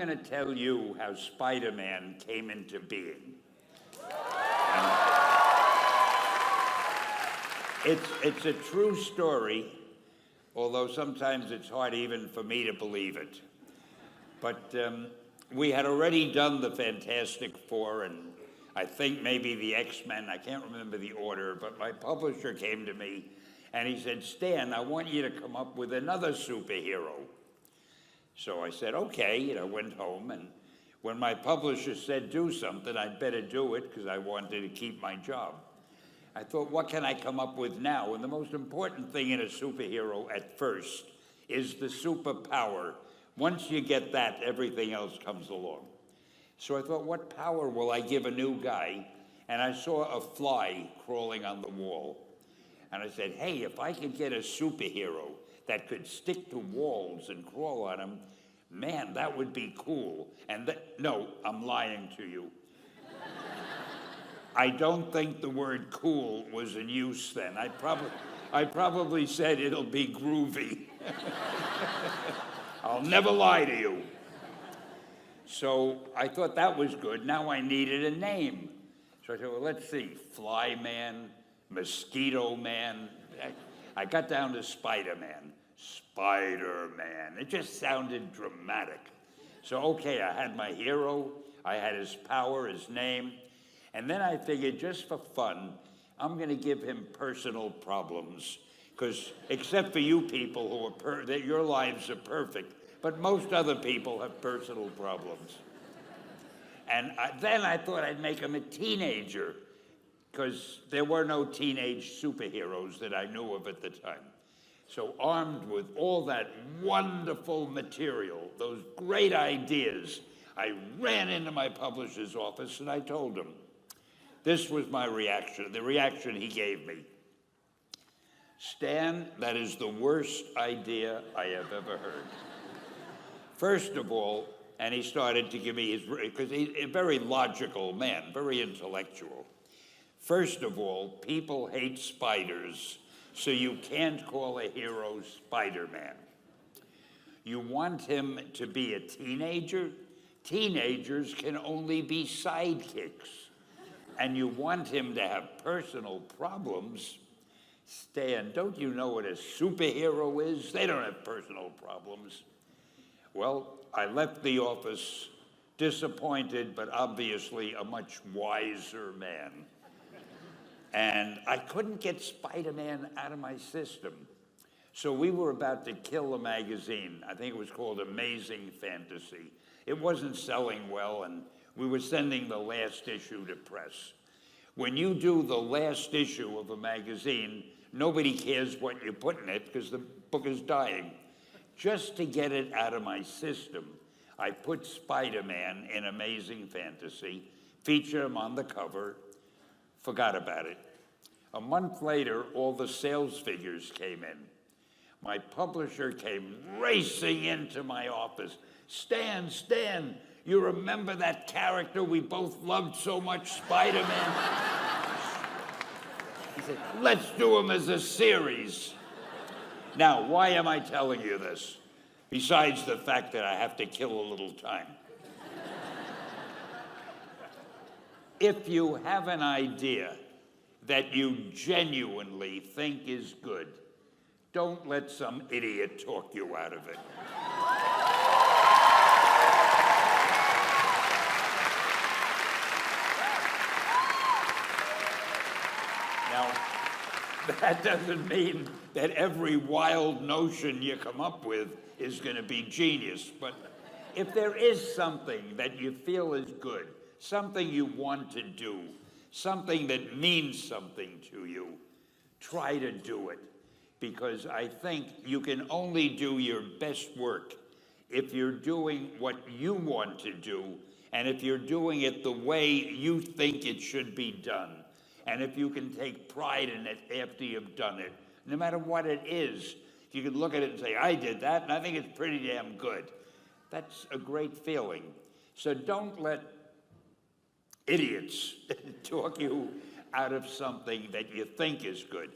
going to tell you how Spider-Man came into being. It's a true story, although sometimes it's hard even for me to believe it. But we had already done the Fantastic Four and I think maybe the X-Men, I can't remember the order, but my publisher came to me and he said, Stan, I want you to come up with another superhero. So I said, okay, and I went home, and when my publisher said do something, I'd better do it because I wanted to keep my job. I thought, what can I come up with now? And the most important thing in a superhero at first is the superpower. Once you get that, everything else comes along. So I thought, what power will I give a new guy? And I saw a fly crawling on the wall. And I said, hey, if I could get a superhero that could stick to walls and crawl on them, man, that would be cool. And no, I'm lying to you. I don't think the word cool was in use then. I probably said it'll be groovy. I'll never lie to you. So I thought that was good. Now I needed a name. So I said, well, let's see, Fly Man, Mosquito Man. I got down to Spider-Man. Spider-Man. It just sounded dramatic. So, okay, I had my hero, I had his power, his name, and then I figured just for fun, I'm going to give him personal problems, because except for you people who are that your lives are perfect, but most other people have personal problems. And then I thought I'd make him a teenager, because there were no teenage superheroes that I knew of at the time. So armed with all that wonderful material, those great ideas, I ran into my publisher's office and I told him. This was my reaction, the reaction he gave me. Stan, that is the worst idea I have ever heard. First of all, and he started to give me his, because he's a very logical man, very intellectual. First of all, people hate spiders, so you can't call a hero Spider-Man. You want him to be a teenager? Teenagers can only be sidekicks. And you want him to have personal problems? Stan, don't you know what a superhero is? They don't have personal problems. Well, I left the office disappointed, but obviously a much wiser man. And I couldn't get Spider-Man out of my system. So we were about to kill a magazine. I think it was called Amazing Fantasy. It wasn't selling well, and we were sending the last issue to press. When you do the last issue of a magazine, nobody cares what you put in it because the book is dying. Just to get it out of my system, I put Spider-Man in Amazing Fantasy, featured him on the cover, forgot about it. A month later, all the sales figures came in. My publisher came racing into my office. Stan, you remember that character we both loved so much, Spider-Man? He said, let's do him as a series. Now, why am I telling you this? Besides the fact that I have to kill a little time. If you have an idea that you genuinely think is good, don't let some idiot talk you out of it. Now, that doesn't mean that every wild notion you come up with is going to be genius, but if there is something that you feel is good, something you want to do, something that means something to you, try to do it. Because I think you can only do your best work if you're doing what you want to do, and if you're doing it the way you think it should be done, and if you can take pride in it after you've done it, no matter what it is. You can look at it and say, I did that, and I think it's pretty damn good. That's a great feeling. So don't let idiots talk you out of something that you think is good.